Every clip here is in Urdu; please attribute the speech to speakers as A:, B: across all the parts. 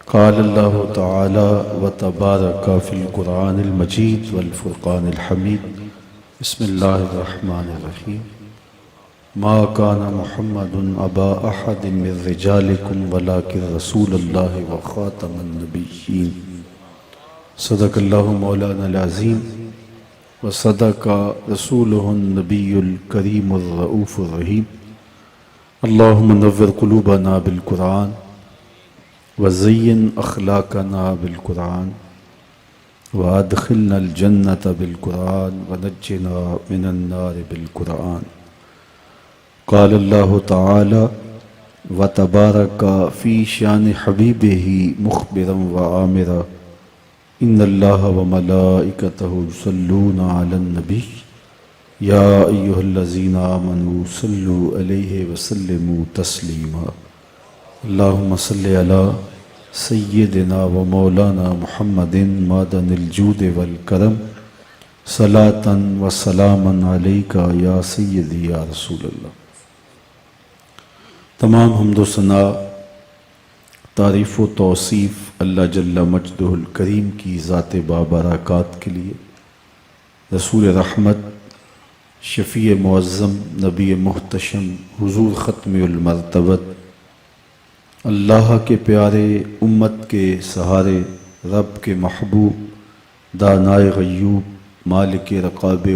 A: قال اللہ تعالی وتبارک فی القرآن المجید والفرقان الحمید بسم اللہ الرحمن الرحیم ما کان محمد ابا احد من رجالکم ولکن رسول اللہ وخاتم النبیین صدق اللہ مولانا العظیم وصدق رسولہ النبی الکریم الرؤوف الرحیم اللہم نور قلوبنا بالقرآن وزین اخلاقنا بالقرآن وادخلنا الجنة بالقرآن ونجنا من النار بالقرآن قال اللہ تعالی وتبارک فی شان حبیبہ مخبرا وآمرا ان اللہ وملائکتہ یصلون علی النبی یا ایہا الذین آمنوا صلوا علیہ وسلموا تسلیما اللہم صلی علی سیدنا و مولانا محمد معدن الجود والکرم صلاة و سلاما علیکا یا سیدی یا رسول اللہ۔ تمام حمد و ثنا تعریف و توصیف اللہ جل مجدہ الکریم کی ذات بابرکات کے لیے، رسول رحمت، شفیع معظم، نبی محتشم، حضور ختم المرتبت، اللہ کے پیارے، امت کے سہارے، رب کے محبوب، دانائے غیوب، مالک رقاب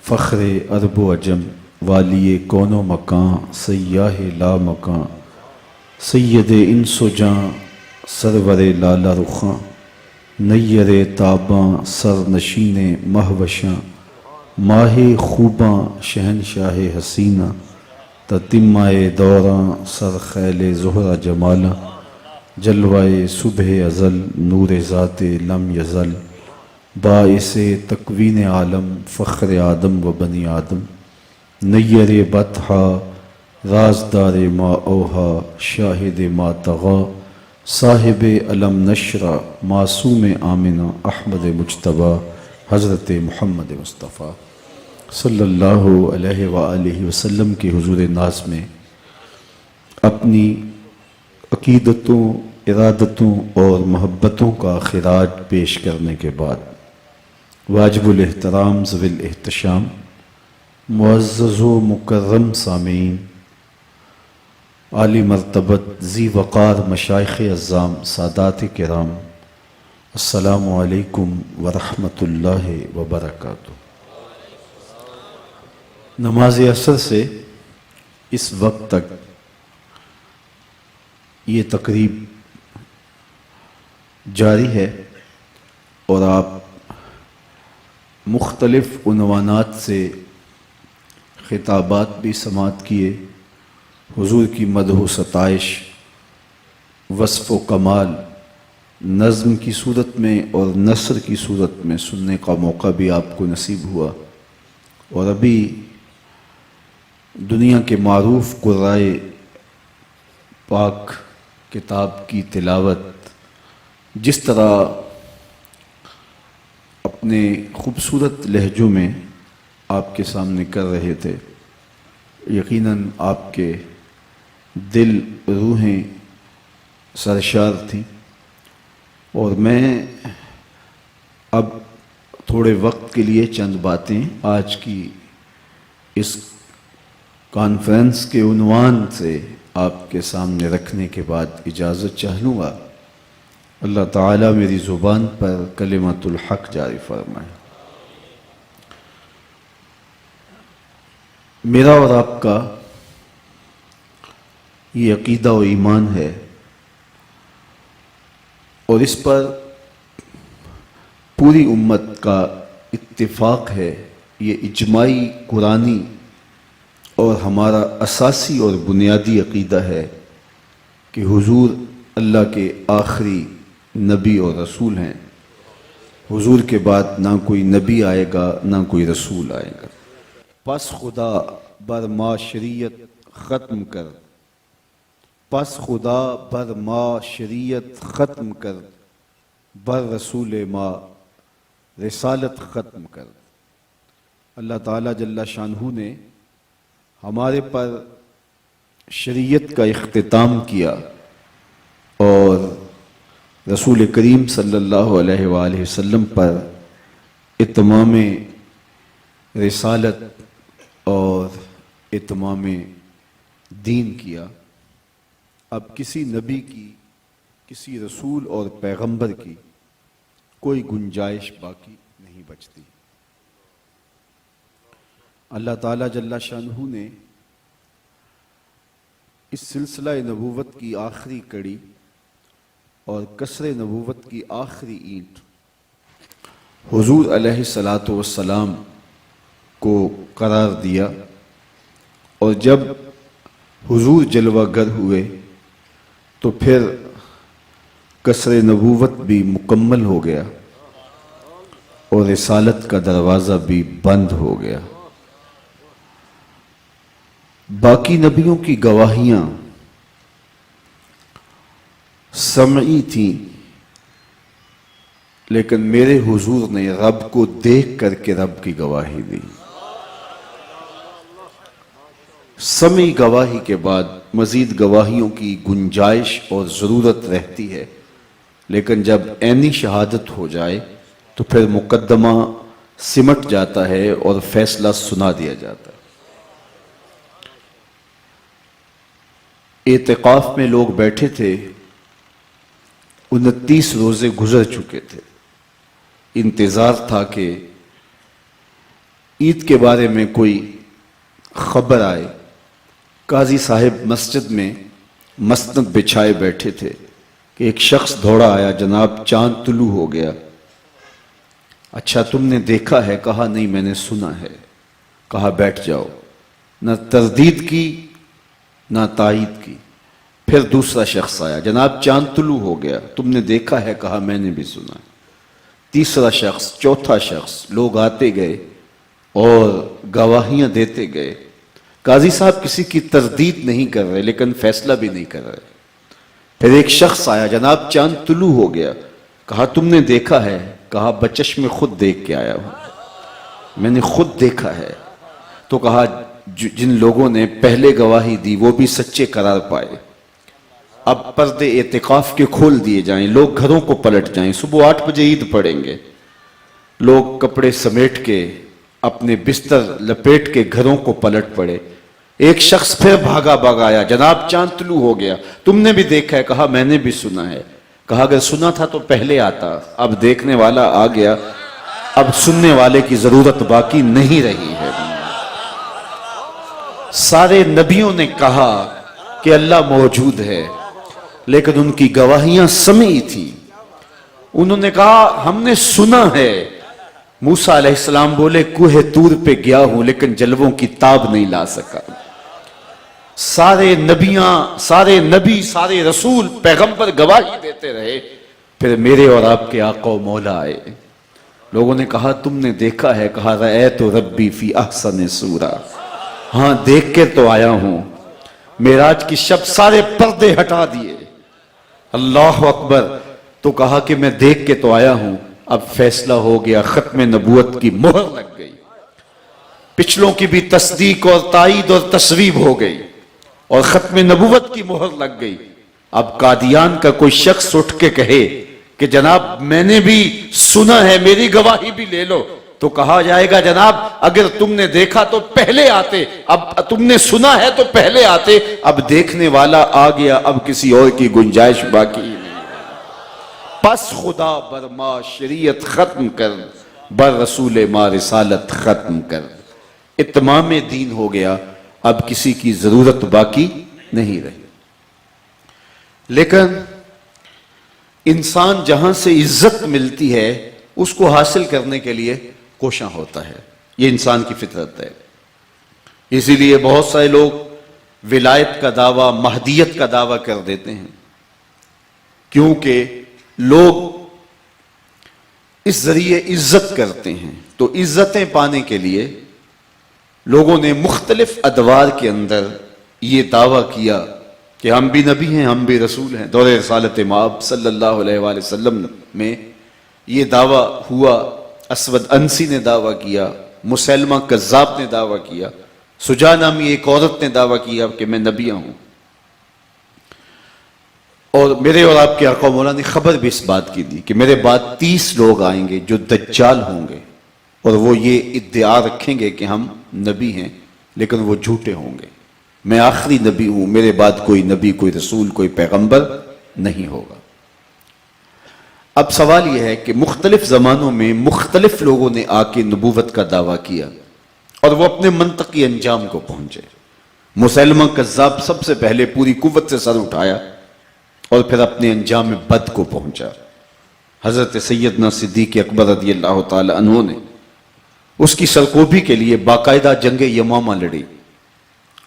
A: فخر عرب و عجم، والی کون و مکان، سیاہ لا مکان، سید انس و جاں، سرور لالا رخاں، نیر تاباں، سر نشین مہوشاں، ماہ خوباں، شہنشاہ حسینہ، تتمہ دوراں، سر خیل زہرہ جمالاں، جلوہ صبح ازل، نور ذات لم یزل، باعث تکوین عالم، فخر آدم و بنی آدم، نیر بطحا، رازدار ما اوہا، شاہد ما طغا، صاحب علم نشرہ، معصوم آمنہ، احمد مجتبیٰ، حضرت محمد مصطفیٰ صلی اللہ علیہ وآلہ وسلم کے حضور ناز میں اپنی عقیدتوں، ارادتوں اور محبتوں کا خراج پیش کرنے کے بعد واجب الاحترام ذوی الاحتشام، معزز و مکرم سامعین، عالی مرتبت ذی وقار مشائخ اعظام، سادات کرام، السلام علیکم ورحمۃ اللہ وبرکاتہ۔ نماز عصر سے اس وقت تک یہ تقریب جاری ہے اور آپ مختلف عنوانات سے خطابات بھی سماعت کیے، حضور کی مدح و ستائش، وصف و کمال نظم کی صورت میں اور نثر کی صورت میں سننے کا موقع بھی آپ کو نصیب ہوا، اور ابھی دنیا کے معروف قرائے پاک کتاب کی تلاوت جس طرح اپنے خوبصورت لہجوں میں آپ کے سامنے کر رہے تھے، یقیناً آپ کے دل، روحیں سرشار تھیں، اور میں اب تھوڑے وقت کے لیے چند باتیں آج کی اس کانفرنس کے عنوان سے آپ کے سامنے رکھنے کے بعد اجازت چاہ لوں گا۔ اللہ تعالیٰ میری زبان پر کلمۃ الحق جاری فرمائے۔ میرا اور آپ کا یہ عقیدہ و ایمان ہے، اور اس پر پوری امت کا اتفاق ہے، یہ اجماعی قرآنی اور ہمارا اساسی اور بنیادی عقیدہ ہے کہ حضور اللہ کے آخری نبی اور رسول ہیں۔ حضور کے بعد نہ کوئی نبی آئے گا، نہ کوئی رسول آئے گا۔ پس خدا بر ما شریعت ختم کر، پس خدا بر ما شریعت ختم کر، بر رسول ما رسالت ختم کر۔ اللہ تعالیٰ جل شانہ نے ہمارے پر شریعت کا اختتام کیا، اور رسول کریم صلی اللہ علیہ وآلہ وسلم پر اتمام رسالت اور اتمام دین کیا، اب کسی نبی کی، کسی رسول اور پیغمبر کی کوئی گنجائش باقی نہیں بچتی۔ اللہ تعالیٰ جل شانہ نے اس سلسلہ نبوت کی آخری کڑی اور قصر نبوت کی آخری اینٹ حضور علیہ الصلاۃ والسلام کو قرار دیا، اور جب حضور جلوہ گر ہوئے تو پھر قصر نبوت بھی مکمل ہو گیا اور رسالت کا دروازہ بھی بند ہو گیا۔ باقی نبیوں کی گواہیاں سمعی تھیں، لیکن میرے حضور نے رب کو دیکھ کر کے رب کی گواہی دی۔ سمعی گواہی کے بعد مزید گواہیوں کی گنجائش اور ضرورت رہتی ہے، لیکن جب عینی شہادت ہو جائے تو پھر مقدمہ سمٹ جاتا ہے اور فیصلہ سنا دیا جاتا ہے۔ اعتکاف میں لوگ بیٹھے تھے، 29 روزے گزر چکے تھے، انتظار تھا کہ عید کے بارے میں کوئی خبر آئے۔ قاضی صاحب مسجد میں مسند بچھائے بیٹھے تھے کہ ایک شخص دوڑا آیا، جناب چاند طلوع ہو گیا۔ اچھا تم نے دیکھا ہے؟ کہا نہیں میں نے سنا ہے۔ کہا بیٹھ جاؤ۔ نہ تردید کی نہ تائید کی۔ پھر دوسرا شخص آیا، جناب چاند طلوع ہو گیا، تم نے دیکھا ہے؟ کہا میں نے بھی سنا ہے۔ تیسرا شخص، چوتھا شخص، لوگ آتے گئے اور گواہیاں دیتے گئے۔ قاضی صاحب کسی کی تردید نہیں کر رہے لیکن فیصلہ بھی نہیں کر رہے۔ پھر ایک شخص آیا، جناب چاند طلوع ہو گیا۔ کہا تم نے دیکھا ہے؟ کہا بچشم خود دیکھ کے آیا ہوں، میں نے خود دیکھا ہے۔ تو کہا جن لوگوں نے پہلے گواہی دی وہ بھی سچے قرار پائے، اب پردے اعتکاف کے کھول دیے جائیں، لوگ گھروں کو پلٹ جائیں، صبح 8 بجے عید پڑھیں گے۔ لوگ کپڑے سمیٹ کے اپنے بستر لپیٹ کے گھروں کو پلٹ پڑے۔ ایک شخص پھر بھاگا آیا، جناب چاند طلوع ہو گیا، تم نے بھی دیکھا ہے؟ کہا میں نے بھی سنا ہے۔ کہا اگر سنا تھا تو پہلے آتا، اب دیکھنے والا آ گیا، اب سننے والے کی ضرورت باقی نہیں رہی ہے۔ سارے نبیوں نے کہا کہ اللہ موجود ہے، لیکن ان کی گواہیاں سمعی تھیں۔ انہوں نے کہا ہم نے سنا ہے۔ موسیٰ علیہ السلام بولے کوہ طور پہ گیا ہوں لیکن جلووں کی تاب نہیں لا سکا۔ سارے نبی، سارے رسول، پیغمبر گواہی دیتے رہے، پھر میرے اور آپ کے آقا و مولا آئے۔ لوگوں نے کہا تم نے دیکھا ہے؟ کہا رأیت ربی فی احسن صورہ، ہاں دیکھ کے تو آیا ہوں۔ معراج کی شب سارے پردے ہٹا دیے، اللہ اکبر، تو کہا کہ میں دیکھ کے تو آیا ہوں۔ اب فیصلہ ہو گیا، ختم نبوت کی مہر لگ گئی، پچھلوں کی بھی تصدیق اور تائید اور تصویب ہو گئی اور ختم نبوت کی مہر لگ گئی۔ اب قادیان کا کوئی شخص اٹھ کے کہے کہ جناب میں نے بھی سنا ہے، میری گواہی بھی لے لو، تو کہا جائے گا جناب اگر تم نے دیکھا تو پہلے آتے، اب تم نے سنا ہے تو پہلے آتے، اب دیکھنے والا آ گیا، اب کسی اور کی گنجائش باقی نہیں۔ پس خدا بر ما شریعت ختم کر، بر رسول ما رسالت ختم کر۔ اتمام دین ہو گیا، اب کسی کی ضرورت باقی نہیں رہی۔ لیکن انسان جہاں سے عزت ملتی ہے اس کو حاصل کرنے کے لیے کوشاں ہوتا ہے، یہ انسان کی فطرت ہے۔ اسی لیے بہت سارے لوگ ولایت کا دعویٰ، مہدیت کا دعویٰ کر دیتے ہیں، کیونکہ لوگ اس ذریعے عزت کرتے ہیں۔ تو عزتیں پانے کے لیے لوگوں نے مختلف ادوار کے اندر یہ دعویٰ کیا کہ ہم بھی نبی ہیں، ہم بھی رسول ہیں۔ دور رسالت مآب صلی اللہ علیہ وآلہ وسلم میں یہ دعویٰ ہوا، اسود انسی نے دعویٰ کیا، مسلمہ کذاب نے دعویٰ کیا، سجا نامی ایک عورت نے دعویٰ کیا کہ میں نبی ہوں۔ اور میرے اور آپ کے آقا مولا نے خبر بھی اس بات کی دی کہ میرے بعد 30 لوگ آئیں گے جو دجال ہوں گے، اور وہ یہ ادعا رکھیں گے کہ ہم نبی ہیں، لیکن وہ جھوٹے ہوں گے۔ میں آخری نبی ہوں، میرے بعد کوئی نبی، کوئی رسول، کوئی پیغمبر نہیں ہوگا۔ اب سوال یہ ہے کہ مختلف زمانوں میں مختلف لوگوں نے آ کے نبوت کا دعویٰ کیا اور وہ اپنے منطقی انجام کو پہنچے۔ مسیلمہ کذاب سب سے پہلے پوری قوت سے سر اٹھایا اور پھر اپنے انجام بد کو پہنچا۔ حضرت سیدنا صدیق اکبر رضی اللہ تعالی عنہ نے اس کی سرکوبی کے لیے باقاعدہ جنگ یمامہ لڑی،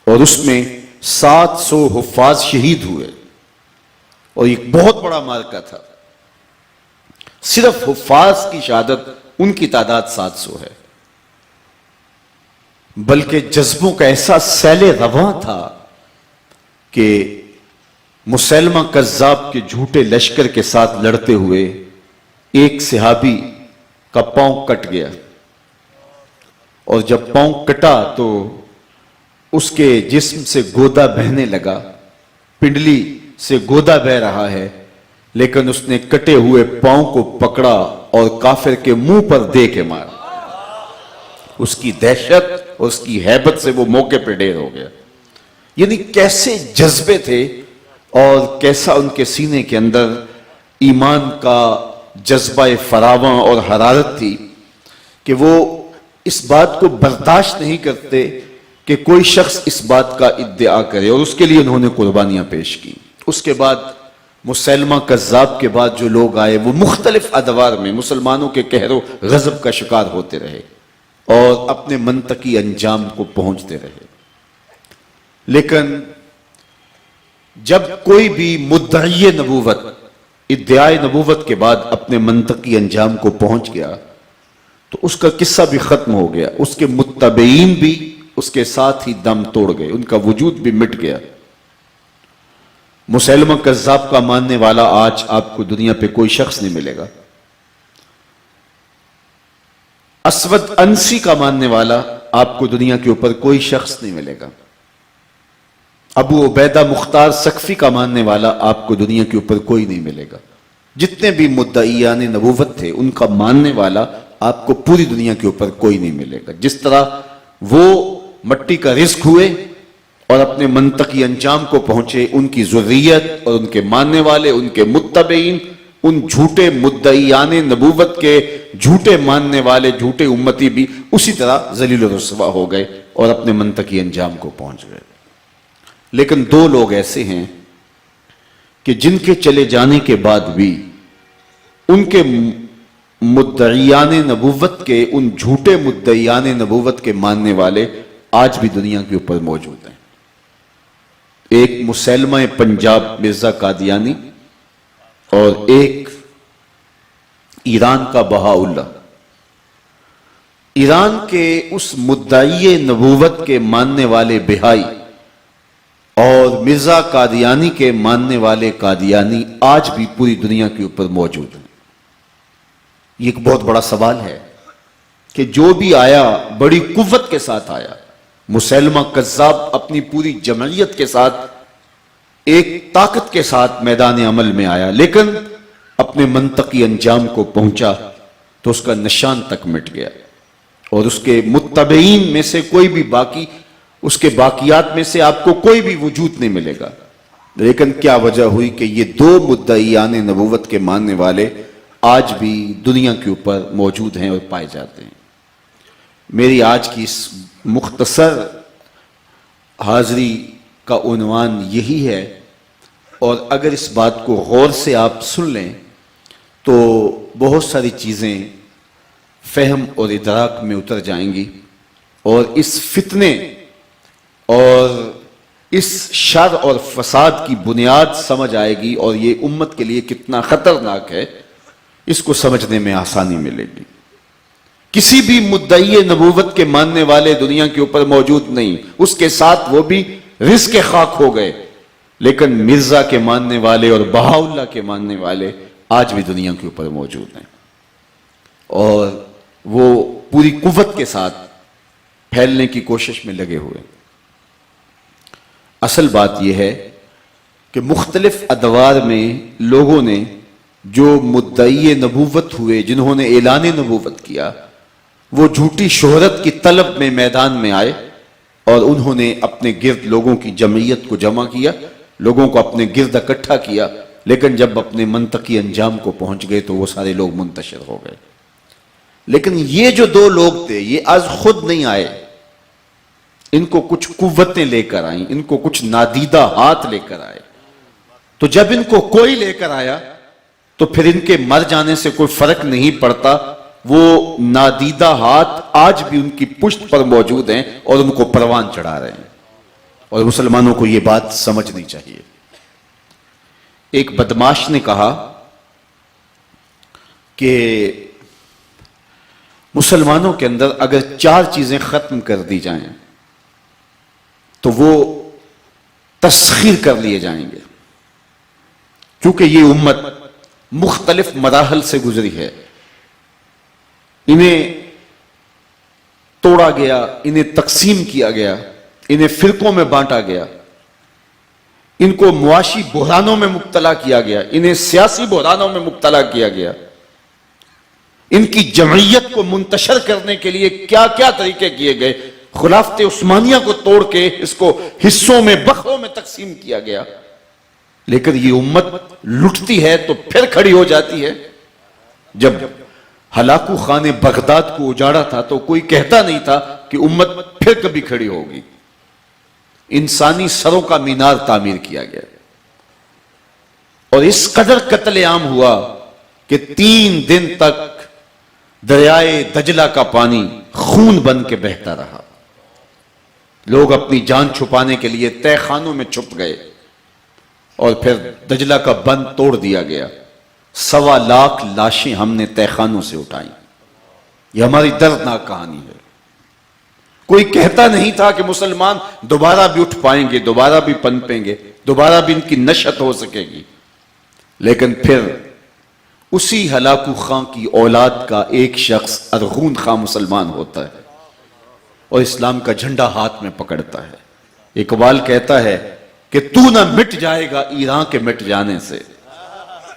A: اور اس میں 700 حفاظ شہید ہوئے، اور ایک بہت بڑا معرکہ تھا۔ صرف حفاظ کی شہادت ان کی تعداد 700 ہے، بلکہ جذبوں کا ایسا سیل رواں تھا کہ مسیلمہ کذاب کے جھوٹے لشکر کے ساتھ لڑتے ہوئے ایک صحابی کا پاؤں کٹ گیا، اور جب پاؤں کٹا تو اس کے جسم سے گودا بہنے لگا، پنڈلی سے گودا بہ رہا ہے، لیکن اس نے کٹے ہوئے پاؤں کو پکڑا اور کافر کے منہ پر دے کے مارا۔ اس کی دہشت اور اس کی ہیبت سے وہ موقع پہ ڈھیر ہو گیا۔ یعنی کیسے جذبے تھے اور کیسا ان کے سینے کے اندر ایمان کا جذبہ فراواں اور حرارت تھی کہ وہ اس بات کو برداشت نہیں کرتے کہ کوئی شخص اس بات کا ادعا کرے، اور اس کے لیے انہوں نے قربانیاں پیش کی۔ اس کے بعد مسیلمہ کذاب کے بعد جو لوگ آئے وہ مختلف ادوار میں مسلمانوں کے قہر و غضب کا شکار ہوتے رہے اور اپنے منطقی انجام کو پہنچتے رہے۔ لیکن جب کوئی بھی مدعی نبوت ادعائے نبوت کے بعد اپنے منطقی انجام کو پہنچ گیا تو اس کا قصہ بھی ختم ہو گیا، اس کے متبعین بھی اس کے ساتھ ہی دم توڑ گئے، ان کا وجود بھی مٹ گیا۔ مسیلمہ کذاب کا ماننے والا آج آپ کو دنیا پہ کوئی شخص نہیں ملے گا۔ اسود انسی کا ماننے والا آپ کو دنیا کے اوپر کوئی شخص نہیں ملے گا۔ ابو عبیدہ مختار سقفی کا ماننے والا آپ کو دنیا کے اوپر کوئی نہیں ملے گا۔ جتنے بھی مدعیان نبوت تھے ان کا ماننے والا آپ کو پوری دنیا کے اوپر کوئی نہیں ملے گا۔ جس طرح وہ مٹی کا رزق ہوئے اور اپنے منطقی انجام کو پہنچے، ان کی ذریت اور ان کے ماننے والے، ان کے متبعین، ان جھوٹے مدعیان نبوت کے جھوٹے ماننے والے، جھوٹے امتی بھی اسی طرح ذلیل و رسوا ہو گئے اور اپنے منطقی انجام کو پہنچ گئے۔ لیکن دو لوگ ایسے ہیں کہ جن کے چلے جانے کے بعد بھی ان کے مدعیان نبوت کے، ان جھوٹے مدعیان نبوت کے ماننے والے آج بھی دنیا کے اوپر موجود ہیں۔ ایک مسیلمہ پنجاب مرزا قادیانی اور ایک ایران کا بہاءاللہ۔ ایران کے اس مدعی نبوت کے ماننے والے بہائی اور مرزا قادیانی کے ماننے والے قادیانی آج بھی پوری دنیا کے اوپر موجود ہیں۔ یہ ایک بہت بڑا سوال ہے کہ جو بھی آیا بڑی قوت کے ساتھ آیا۔ مسیلمہ کذاب اپنی پوری جمعیت کے ساتھ ایک طاقت کے ساتھ میدان عمل میں آیا، لیکن اپنے منطقی انجام کو پہنچا تو اس کا نشان تک مٹ گیا، اور اس کے متبعین میں سے کوئی بھی باقی، اس کے باقیات میں سے آپ کو کوئی بھی وجود نہیں ملے گا۔ لیکن کیا وجہ ہوئی کہ یہ دو مدعیان نبوت کے ماننے والے آج بھی دنیا کے اوپر موجود ہیں اور پائے جاتے ہیں۔ میری آج کی اس مختصر حاضری کا عنوان یہی ہے، اور اگر اس بات کو غور سے آپ سن لیں تو بہت ساری چیزیں فہم اور ادراک میں اتر جائیں گی، اور اس فتنے اور اس شر اور فساد کی بنیاد سمجھ آئے گی، اور یہ امت کے لیے کتنا خطرناک ہے اس کو سمجھنے میں آسانی ملے گی۔ کسی بھی مدعی نبوت کے ماننے والے دنیا کے اوپر موجود نہیں، اس کے ساتھ وہ بھی رزق خاک ہو گئے، لیکن مرزا کے ماننے والے اور بہاءاللہ کے ماننے والے آج بھی دنیا کے اوپر موجود ہیں، اور وہ پوری قوت کے ساتھ پھیلنے کی کوشش میں لگے ہوئے۔ اصل بات یہ ہے کہ مختلف ادوار میں لوگوں نے جو مدعی نبوت ہوئے، جنہوں نے اعلان نبوت کیا، وہ جھوٹی شہرت کی طلب میں میدان میں آئے اور انہوں نے اپنے گرد لوگوں کی جمعیت کو جمع کیا، لوگوں کو اپنے گرد اکٹھا کیا، لیکن جب اپنے منطقی انجام کو پہنچ گئے تو وہ سارے لوگ منتشر ہو گئے۔ لیکن یہ جو دو لوگ تھے یہ از خود نہیں آئے، ان کو کچھ قوتیں لے کر آئیں، ان کو کچھ نادیدہ ہاتھ لے کر آئے۔ تو جب ان کو کوئی لے کر آیا تو پھر ان کے مر جانے سے کوئی فرق نہیں پڑتا، وہ نادیدہ ہاتھ آج بھی ان کی پشت پر موجود ہیں اور ان کو پروان چڑھا رہے ہیں، اور مسلمانوں کو یہ بات سمجھنی چاہیے۔ ایک بدماش نے کہا کہ مسلمانوں کے اندر اگر 4 چیزیں ختم کر دی جائیں تو وہ تسخیر کر لیے جائیں گے، کیونکہ یہ امت مختلف مراحل سے گزری ہے، انہیں توڑا گیا، انہیں تقسیم کیا گیا، انہیں فرقوں میں بانٹا گیا، ان کو معاشی بحرانوں میں مبتلا کیا گیا، انہیں سیاسی بحرانوں میں مبتلا کیا گیا، ان کی جمعیت کو منتشر کرنے کے لیے کیا کیا طریقے کیے گئے، خلافت عثمانیہ کو توڑ کے اس کو حصوں میں بخروں میں تقسیم کیا گیا، لیکن یہ امت لٹتی ہے تو پھر کھڑی ہو جاتی ہے۔ جب ہلاکو خانے بغداد کو اجاڑا تھا تو کوئی کہتا نہیں تھا کہ امت پھر کبھی کھڑی ہوگی، انسانی سروں کا مینار تعمیر کیا گیا، اور اس قدر قتل عام ہوا کہ 3 دن تک دریائے دجلہ کا پانی خون بن کے بہتا رہا، لوگ اپنی جان چھپانے کے لیے تہہ خانوں میں چھپ گئے، اور پھر دجلہ کا بند توڑ دیا گیا، 1.25 لاکھ لاشیں ہم نے تہہ خانوں سے اٹھائیں۔ یہ ہماری دردناک کہانی ہے۔ کوئی کہتا نہیں تھا کہ مسلمان دوبارہ بھی اٹھ پائیں گے، دوبارہ بھی پنپیں گے، دوبارہ بھی ان کی نشت ہو سکے گی، لیکن پھر اسی ہلاکو خان کی اولاد کا ایک شخص ارغون خان مسلمان ہوتا ہے اور اسلام کا جھنڈا ہاتھ میں پکڑتا ہے۔ اقبال کہتا ہے کہ تو نہ مٹ جائے گا ایران کے مٹ جانے سے،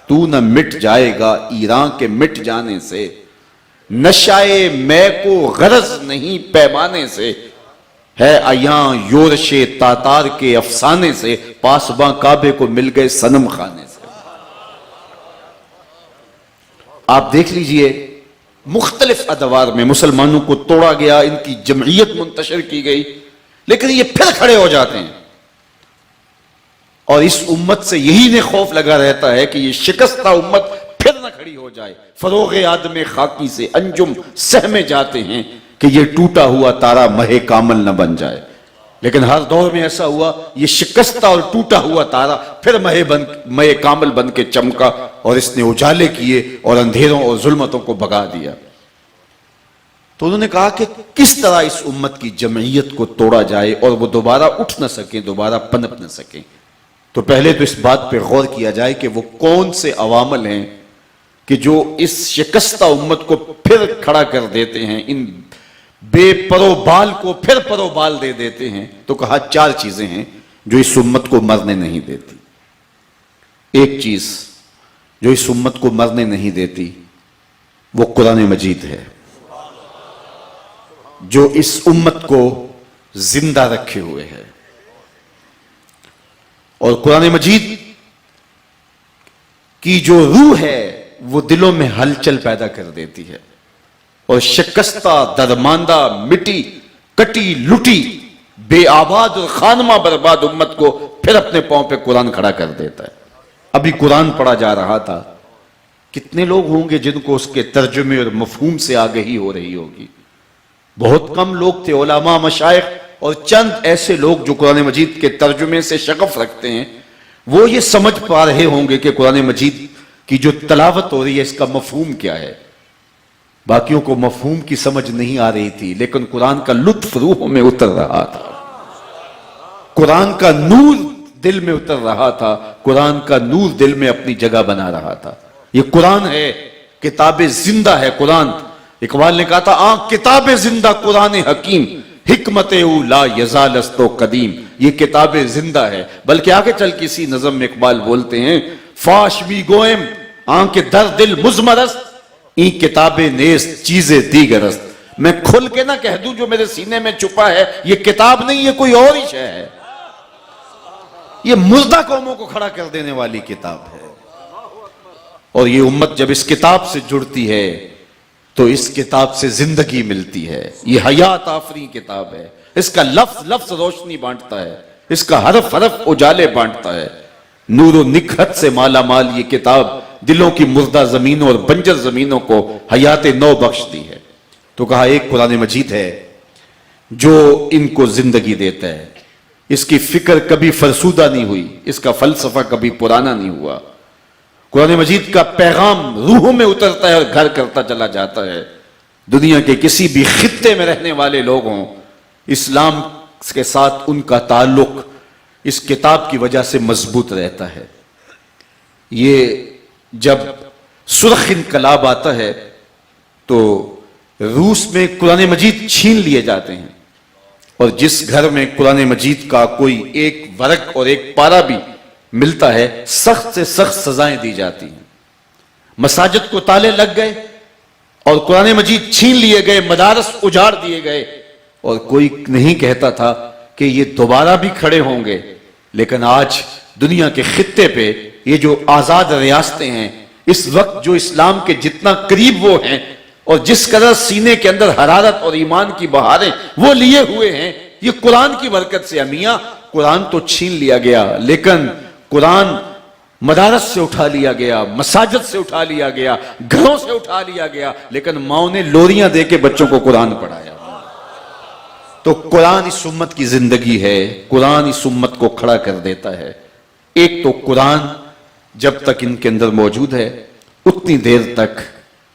A: تو نہ مٹ جائے گا ایران کے مٹ جانے سے، نشائے میں کو غرض نہیں پیمانے سے، ہے ایاں یورش تاتار کے افسانے سے، پاسباں کعبے کو مل گئے صنم خانے سے۔ آپ دیکھ لیجئے مختلف ادوار میں مسلمانوں کو توڑا گیا، ان کی جمعیت منتشر کی گئی، لیکن یہ پھر کھڑے ہو جاتے ہیں، اور اس امت سے یہی نے خوف لگا رہتا ہے کہ یہ شکستہ امت پھر نہ کھڑی ہو جائے۔ فروغ آدم خاکی سے انجم سہمے جاتے ہیں کہ یہ ٹوٹا ہوا تارا مہ کامل نہ بن جائے، لیکن ہر دور میں ایسا ہوا، یہ شکستہ اور ٹوٹا ہوا تارا پھر مہ کامل بن کے چمکا، اور اس نے اجالے کیے اور اندھیروں اور ظلمتوں کو بھگا دیا۔ تو انہوں نے کہا کہ کس طرح اس امت کی جمعیت کو توڑا جائے اور وہ دوبارہ اٹھ نہ سکیں، دوبارہ پنپ نہ سکیں۔ تو پہلے تو اس بات پہ غور کیا جائے کہ وہ کون سے عوامل ہیں کہ جو اس شکستہ امت کو پھر کھڑا کر دیتے ہیں، ان بے پرو بال کو پھر پرو بال دے دیتے ہیں۔ تو کہا 4 چیزیں ہیں جو اس امت کو مرنے نہیں دیتی۔ ایک چیز جو اس امت کو مرنے نہیں دیتی وہ قرآن مجید ہے، جو اس امت کو زندہ رکھے ہوئے ہے، اور قرآن مجید کی جو روح ہے وہ دلوں میں ہلچل پیدا کر دیتی ہے، اور شکستہ درماندہ مٹی کٹی لٹی بے آباد اور خانمہ برباد امت کو پھر اپنے پاؤں پہ قرآن کھڑا کر دیتا ہے۔ ابھی قرآن پڑھا جا رہا تھا، کتنے لوگ ہوں گے جن کو اس کے ترجمے اور مفہوم سے آگہی ہو رہی ہوگی؟ بہت کم لوگ تھے، علماء، مشائخ اور چند ایسے لوگ جو قرآن مجید کے ترجمے سے شغف رکھتے ہیں، وہ یہ سمجھ پا رہے ہوں گے کہ قرآن مجید کی جو تلاوت ہو رہی ہے اس کا مفہوم کیا ہے۔ باقیوں کو مفہوم کی سمجھ نہیں آ رہی تھی، لیکن قرآن کا لطف روح میں اتر رہا تھا، قرآن کا نور دل میں اتر رہا تھا، قرآن کا نور دل میں اپنی جگہ بنا رہا تھا۔ یہ قرآن ہے، کتاب زندہ ہے قرآن۔ اقبال نے کہا تھا کتاب زندہ قرآن حکیم حکمت او لا یزال است و قدیم، یہ کتاب زندہ ہے۔ بلکہ آگے چل کسی نظم میں اقبال بولتے ہیں فاش بھی گوئم آنکھ در دل مزمرست، این کتاب نیست چیزیں دیگرست۔ میں کھل کے نہ کہہ دوں جو میرے سینے میں چھپا ہے یہ کتاب نہیں، یہ کوئی اور ہی شے ہے، یہ مردہ قوموں کو کھڑا کر دینے والی کتاب ہے۔ اور یہ امت جب اس کتاب سے جڑتی ہے تو اس کتاب سے زندگی ملتی ہے، یہ حیات آفری کتاب ہے، اس کا لفظ لفظ روشنی بانٹتا ہے، اس کا حرف حرف اجالے بانٹتا ہے، نور و نکھت سے مالا مال یہ کتاب دلوں کی مردہ زمینوں اور بنجر زمینوں کو حیات نو بخشتی ہے۔ تو کہا ایک قرآن مجید ہے جو ان کو زندگی دیتا ہے، اس کی فکر کبھی فرسودہ نہیں ہوئی، اس کا فلسفہ کبھی پرانا نہیں ہوا، قرآن مجید کا پیغام روحوں میں اترتا ہے اور گھر کرتا چلا جاتا ہے۔ دنیا کے کسی بھی خطے میں رہنے والے لوگ ہوں، اسلام کے ساتھ ان کا تعلق اس کتاب کی وجہ سے مضبوط رہتا ہے۔ یہ جب سرخ انقلاب آتا ہے تو روس میں قرآن مجید چھین لیے جاتے ہیں، اور جس گھر میں قرآن مجید کا کوئی ایک ورق اور ایک پارا بھی ملتا ہے سخت سے سخت سزائیں دی جاتی ہیں۔ مساجد کو تالے لگ گئے اور قرآن مجید چھین لیے گئے، مدارس اجاڑ دیے گئے، اور کوئی نہیں کہتا تھا کہ یہ دوبارہ بھی کھڑے ہوں گے۔ لیکن آج دنیا کے خطے پہ یہ جو آزاد ریاستیں ہیں، اس وقت جو اسلام کے جتنا قریب وہ ہیں اور جس قدر سینے کے اندر حرارت اور ایمان کی بہاریں وہ لیے ہوئے ہیں، یہ قرآن کی برکت سے۔ میاں قرآن تو چھین لیا گیا، لیکن قرآن مدارس سے اٹھا لیا گیا، مساجد سے اٹھا لیا گیا، گھروں سے اٹھا لیا گیا، لیکن ماؤں نے لوریاں دے کے بچوں کو قرآن پڑھایا۔ تو قرآن اس امت کی زندگی ہے، قرآن اس امت کو کھڑا کر دیتا ہے۔ ایک تو قرآن جب تک ان کے اندر موجود ہے اتنی دیر تک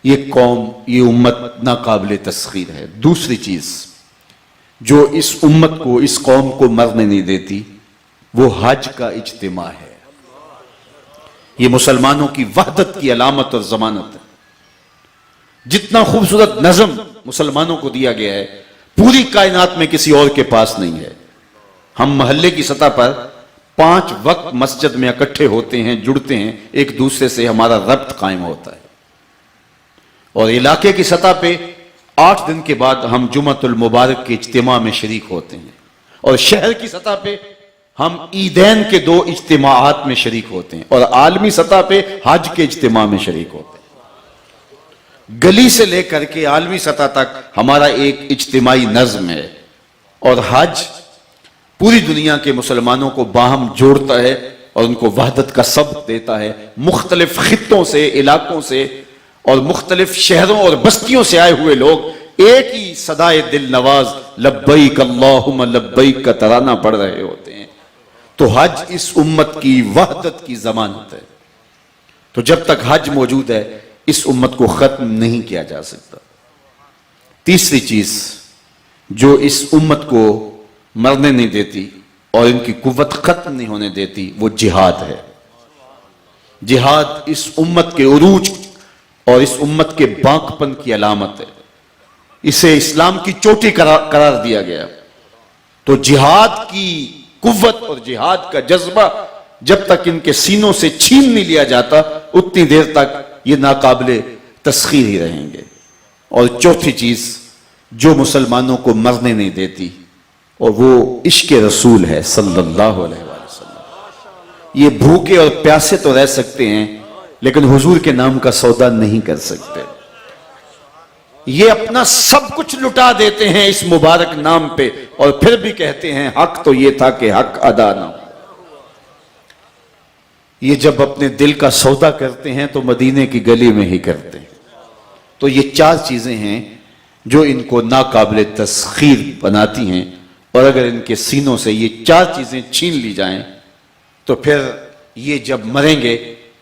A: یہ قوم، یہ امت ناقابل تسخیر ہے۔ دوسری چیز جو اس امت کو، اس قوم کو مرنے نہیں دیتی، وہ حج کا اجتماع ہے۔ یہ مسلمانوں کی وحدت کی علامت اور ضمانت ہے۔ جتنا خوبصورت نظم مسلمانوں کو دیا گیا ہے پوری کائنات میں کسی اور کے پاس نہیں ہے۔ ہم محلے کی سطح پر 5 وقت مسجد میں اکٹھے ہوتے ہیں، جڑتے ہیں، ایک دوسرے سے ہمارا ربط قائم ہوتا ہے، اور علاقے کی سطح پہ 8 دن کے بعد ہم جمعۃ المبارک کے اجتماع میں شریک ہوتے ہیں، اور شہر کی سطح پہ ہم عیدین کے 2 اجتماعات میں شریک ہوتے ہیں، اور عالمی سطح پہ حج کے اجتماع میں شریک ہوتے ہیں۔ گلی سے لے کر کے عالمی سطح تک ہمارا ایک اجتماعی نظم ہے، اور حج پوری دنیا کے مسلمانوں کو باہم جوڑتا ہے اور ان کو وحدت کا سبق دیتا ہے۔ مختلف خطوں سے، علاقوں سے اور مختلف شہروں اور بستیوں سے آئے ہوئے لوگ ایک ہی صدائے دل نواز لبیک اللہم لبیک کا ترانہ پڑھ رہے ہوتے ہیں۔ تو حج اس امت کی وحدت کی ضمانت ہے۔ تو جب تک حج موجود ہے اس امت کو ختم نہیں کیا جا سکتا۔ تیسری چیز جو اس امت کو مرنے نہیں دیتی اور ان کی قوت ختم نہیں ہونے دیتی وہ جہاد ہے۔ جہاد اس امت کے عروج اور اس امت کے باق پن کی علامت ہے، اسے اسلام کی چوٹی قرار دیا گیا۔ تو جہاد کی قوت اور جہاد کا جذبہ جب تک ان کے سینوں سے چھین نہیں لیا جاتا اتنی دیر تک یہ ناقابل تسخیر ہی رہیں گے۔ اور چوتھی چیز جو مسلمانوں کو مرنے نہیں دیتی اور وہ عشق رسول ہے صلی اللہ علیہ وسلم۔ یہ بھوکے اور پیاسے تو رہ سکتے ہیں لیکن حضور کے نام کا سودا نہیں کر سکتے۔ یہ اپنا سب کچھ لٹا دیتے ہیں اس مبارک نام پہ، اور پھر بھی کہتے ہیں حق تو یہ تھا کہ حق ادا نہ ہو۔ یہ جب اپنے دل کا سودا کرتے ہیں تو مدینے کی گلی میں ہی کرتے ہیں۔ تو یہ 4 چیزیں ہیں جو ان کو ناقابل تسخیر بناتی ہیں، اور اگر ان کے سینوں سے یہ 4 چیزیں چھین لی جائیں تو پھر یہ جب مریں گے،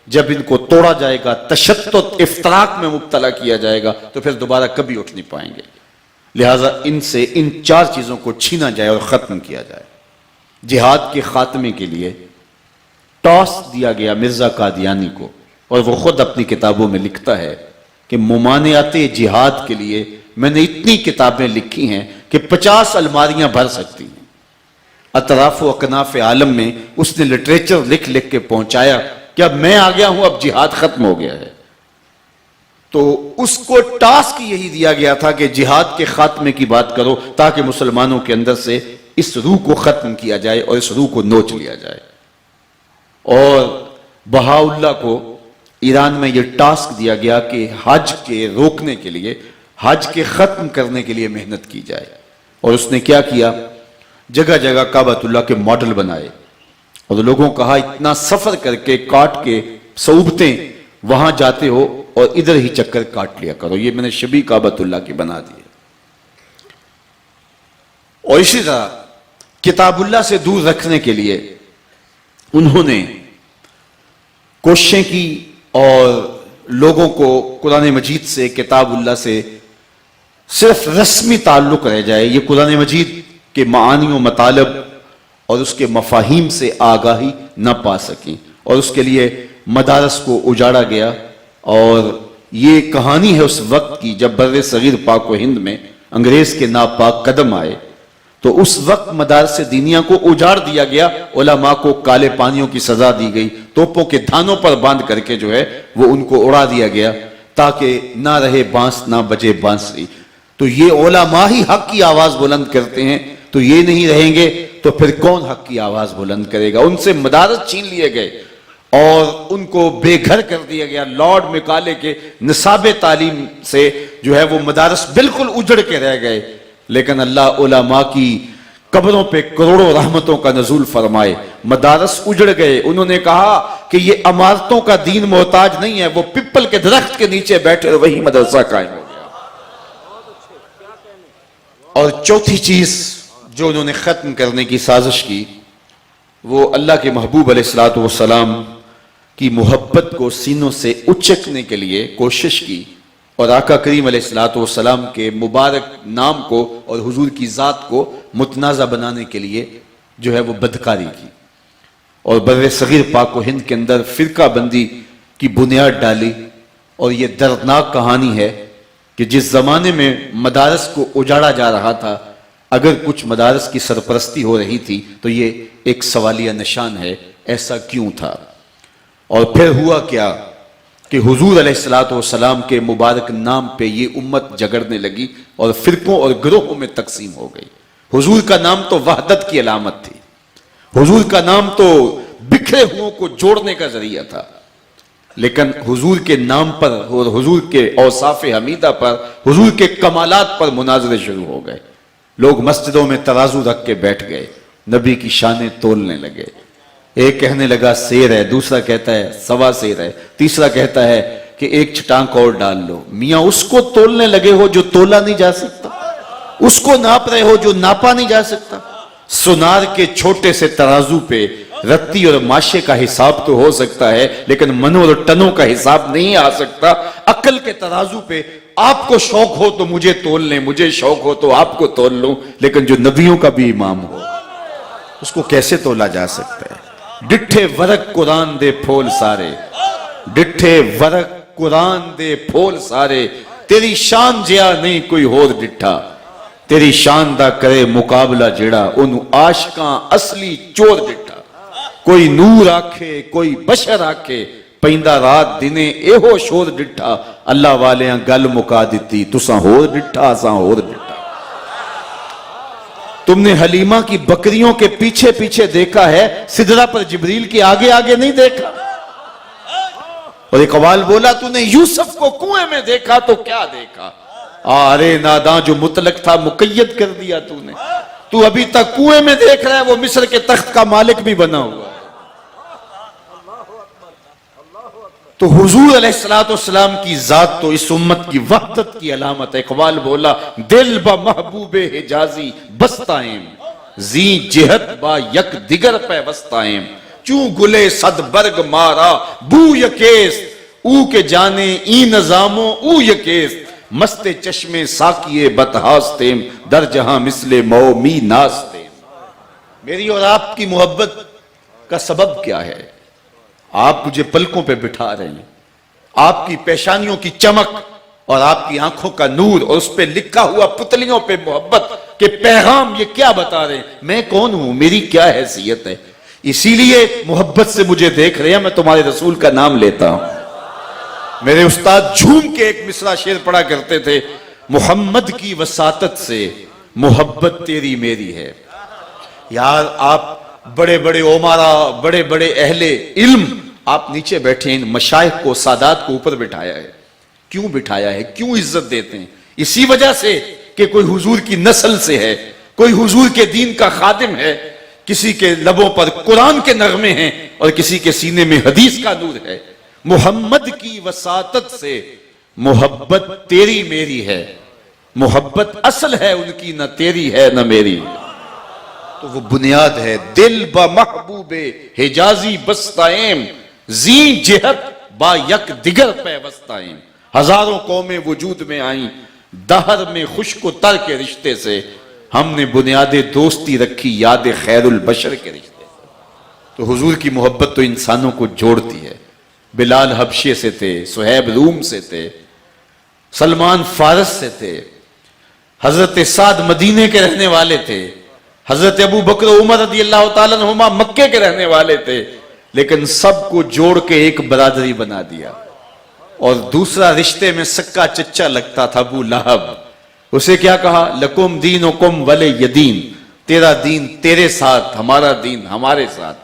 A: جب ان کو توڑا جائے گا، تشتت افتراق میں مبتلا کیا جائے گا، تو پھر دوبارہ کبھی اٹھ نہیں پائیں گے۔ لہٰذا ان سے ان 4 چیزوں کو چھینا جائے اور ختم کیا جائے۔ جہاد کے خاتمے کے لیے ٹاس دیا گیا مرزا قادیانی کو، اور وہ خود اپنی کتابوں میں لکھتا ہے کہ ممانعت جہاد کے لیے میں نے اتنی کتابیں لکھی ہیں کہ 50 الماریاں بھر سکتی ہیں۔ اطراف و اکناف عالم میں اس نے لٹریچر لکھ لکھ کے پہنچایا کہ اب میں آ گیا ہوں، اب جہاد ختم ہو گیا ہے۔ تو اس کو ٹاسک یہی دیا گیا تھا کہ جہاد کے خاتمے کی بات کرو تاکہ مسلمانوں کے اندر سے اس روح کو ختم کیا جائے اور اس روح کو نوچ لیا جائے۔ اور بہاءاللہ کو ایران میں یہ ٹاسک دیا گیا کہ حج کے روکنے کے لیے، حج کے ختم کرنے کے لیے محنت کی جائے۔ اور اس نے کیا کیا؟ جگہ جگہ کعبۃ اللہ کے ماڈل بنائے اور لوگوں کو کہا اتنا سفر کر کے کاٹ کے صعوبتیں وہاں جاتے ہو اور ادھر ہی چکر کاٹ لیا کرو، یہ میں نے شبیہ کعبۃ اللہ کی بنا دی ہے۔ اور اسی طرح کتاب اللہ سے دور رکھنے کے لیے انہوں نے کوششیں کی اور لوگوں کو قرآن مجید سے، کتاب اللہ سے صرف رسمی تعلق رہ جائے، یہ قرآن مجید کے معانی و مطالب اور اس کے مفاہیم سے آگاہی نہ پا سکیں، اور اس کے لیے مدارس کو اجاڑا گیا۔ اور یہ کہانی ہے اس وقت کی جب بر صغیر پاک و ہند میں انگریز کے ناپاک قدم آئے، تو اس وقت مدارس دینیہ کو اجاڑ دیا گیا، علماء کو کالے پانیوں کی سزا دی گئی، توپوں کے دھانوں پر باندھ کر کے جو ہے وہ ان کو اڑا دیا گیا تاکہ نہ رہے بانس نہ بجے بانسری۔ تو یہ علماء ہی حق کی آواز بلند کرتے ہیں، تو یہ نہیں رہیں گے تو پھر کون حق کی آواز بلند کرے گا؟ ان سے مدارس چھین لیے گئے اور ان کو بے گھر کر دیا گیا۔ لارڈ مکالے کے نصاب تعلیم سے جو ہے وہ مدارس بالکل اجڑ کے رہ گئے، لیکن اللہ علماء کی قبروں پہ کروڑوں رحمتوں کا نزول فرمائے۔ مدارس اجڑ گئے، انہوں نے کہا کہ یہ عمارتوں کا دین محتاج نہیں ہے، وہ پپل کے درخت کے نیچے بیٹھے اور وہی مدرسہ قائم ہو گیا۔ اور چوتھی چیز جو انہوں نے ختم کرنے کی سازش کی، وہ اللہ کے محبوب علیہ الصلوۃ والسلام کی محبت کو سینوں سے اچکنے کے لیے کوشش کی، اور آقا کریم علیہ الصلوۃ والسلام کے مبارک نام کو اور حضور کی ذات کو متنازع بنانے کے لیے جو ہے وہ بدکاری کی، اور بر صغیر پاک و ہند کے اندر فرقہ بندی کی بنیاد ڈالی۔ اور یہ دردناک کہانی ہے کہ جس زمانے میں مدارس کو اجاڑا جا رہا تھا، اگر کچھ مدارس کی سرپرستی ہو رہی تھی تو یہ ایک سوالیہ نشان ہے، ایسا کیوں تھا؟ اور پھر ہوا کیا کہ حضور علیہ الصلوۃ والسلام کے مبارک نام پہ یہ امت جگڑنے لگی اور فرقوں اور گروہوں میں تقسیم ہو گئی۔ حضور کا نام تو وحدت کی علامت تھی، حضور کا نام تو بکھرے ہوئوں کو جوڑنے کا ذریعہ تھا، لیکن حضور کے نام پر اور حضور کے اوصاف حمیدہ پر، حضور کے کمالات پر مناظرے شروع ہو گئے۔ لوگ مسجدوں میں ترازو رکھ کے بیٹھ گئے، نبی کی شانیں تولنے لگے۔ ایک کہنے لگا سیر ہے، دوسرا کہتا ہے سوا سیر ہے، تیسرا کہتا ہے کہ ایک چھٹانک اور ڈال لو۔ میاں اس کو تولنے لگے ہو جو تولا نہیں جا سکتا، اس کو ناپ رہے ہو جو ناپا نہیں جا سکتا۔ سونار کے چھوٹے سے ترازو پہ رتی اور ماشے کا حساب تو ہو سکتا ہے، لیکن منوں اور ٹنوں کا حساب نہیں آ سکتا۔ عقل کے ترازو پہ آپ کو شوق ہو تو مجھے تول لیں، مجھے شوق ہو تو آپ کو تول لوں، لیکن جو نبیوں کا بھی امام ہو اس کو کیسے تولا جا سکتا ہے؟ ڈٹھے ورق قرآن دے پھول سارے، ڈٹھے ورق قرآن دے پھول سارے، تیری شان جیا نہیں کوئی ہور ڈٹھا، تیری شان دا کرے مقابلہ جڑا انہوں عاشقاں اصلی چور ڈٹھا۔ کوئی نور آکھے کوئی بشر آکھے، پیندہ رات دنے ایہو شور ڈٹھا، اللہ والیاں گل مکا دیتی تساں ہور ڈٹھا اساں ہور ڈٹھا۔ تم نے حلیمہ کی بکریوں کے پیچھے پیچھے دیکھا ہے، سدرہ پر جبریل کے آگے آگے نہیں دیکھا۔ اور ایک قوال بولا تو نے یوسف کو کنویں میں دیکھا تو کیا دیکھا؟ ارے ناداں جو مطلق تھا مقید کر دیا تو نے، تو ابھی تک کنویں میں دیکھ رہا ہے، وہ مصر کے تخت کا مالک بھی بنا ہوا ہے۔ تو حضور علیہ السلام کی ذات تو اس امت کی وحدت کی علامت ہے۔ اقبال بولا دل با محبوب حجازی بستائیں، زی جہت با یک دیگر پیوستائیں، چوں گلے صد برگ مارا بو یکیس، او کے جانے ای نظاموں او یکیس، مست چشم ساکیے بتہاستیں، در جہاں مثل مو می ناستیں۔ میری اور آپ کی محبت کا سبب کیا ہے؟ آپ مجھے پلکوں پہ بٹھا رہے ہیں، آپ کی پیشانیوں کی چمک اور آپ کی آنکھوں کا نور اور اس پہ لکھا ہوا پتلیوں پہ محبت کہ پیغام یہ کیا بتا رہے ہیں، میں کون ہوں، میری کیا حیثیت ہے. اسی لیے محبت سے مجھے دیکھ رہے ہیں، میں تمہارے رسول کا نام لیتا ہوں. میرے استاد جھوم کے ایک مصرع شعر پڑھا کرتے تھے، محمد کی وساطت سے محبت تیری میری ہے. یار آپ بڑے بڑے عمرا، بڑے بڑے اہل علم، آپ نیچے بیٹھے ان مشائخ کو، سادات کو اوپر بٹھایا ہے. کیوں بٹھایا ہے، کیوں عزت دیتے ہیں؟ اسی وجہ سے کہ کوئی حضور کی نسل سے ہے، کوئی حضور کے دین کا خادم ہے. کسی کے لبوں پر قرآن کے نغمے ہیں اور کسی کے سینے میں حدیث کا نور ہے. محمد کی وساطت سے محبت تیری میری ہے. محبت اصل ہے ان کی، نہ تیری ہے نہ میری. تو وہ بنیاد ہے. دل با محبوب حجازی بستائم، زی جہت با یک دیگر پیوستائم. ہزاروں قومیں وجود میں آئیں، دہر میں خشک و تر کے رشتے سے. ہم نے بنیاد دوستی رکھی یاد خیر البشر کے رشتے سے. تو حضور کی محبت تو انسانوں کو جوڑتی ہے. بلال حبشے سے تھے، صہیب روم سے تھے، سلمان فارس سے تھے، حضرت سعد مدینے کے رہنے والے تھے، حضرت ابو بکر عمر رضی اللہ تعالیٰ عنہما مکے کے رہنے والے تھے، لیکن سب کو جوڑ کے ایک برادری بنا دیا. اور دوسرا رشتے میں سکا چچا لگتا تھا ابو لہب. اسے کیا کہا؟ لکم دینکم ولی یدین، تیرا دین تیرے ساتھ، ہمارا دین ہمارے ساتھ.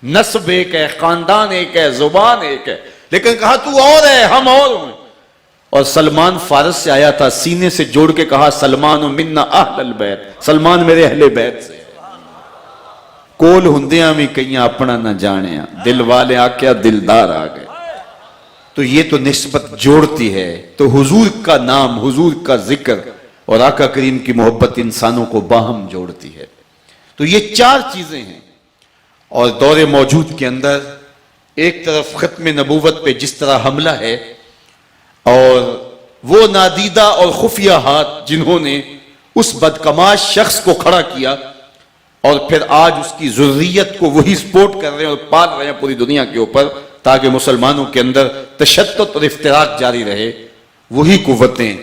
A: نسب ایک ہے، خاندان ایک ہے، زبان ایک ہے، لیکن کہا تو اور ہے ہم اور ہیں. اور سلمان فارس سے آیا تھا، سینے سے جوڑ کے کہا سلمان منا اہل البیت، سلمان میرے اہل بیت سے. کول ہندیاں بھی کئیاں اپنا نہ جانیاں، دل والے آکیا دلدار آ گئے. تو یہ تو نسبت جوڑتی ہے. تو حضور کا نام، حضور کا ذکر اور آقا کریم کی محبت انسانوں کو باہم جوڑتی ہے. تو یہ چار چیزیں ہیں. اور دور موجود کے اندر ایک طرف ختم نبوت پہ جس طرح حملہ ہے، اور وہ نادیدہ اور خفیہ ہاتھ جنہوں نے اس بدکماش شخص کو کھڑا کیا، اور پھر آج اس کی ذریت کو وہی سپورٹ کر رہے ہیں اور پال رہے ہیں پوری دنیا کے اوپر، تاکہ مسلمانوں کے اندر تشدد اور افتراق جاری رہے. وہی قوتیں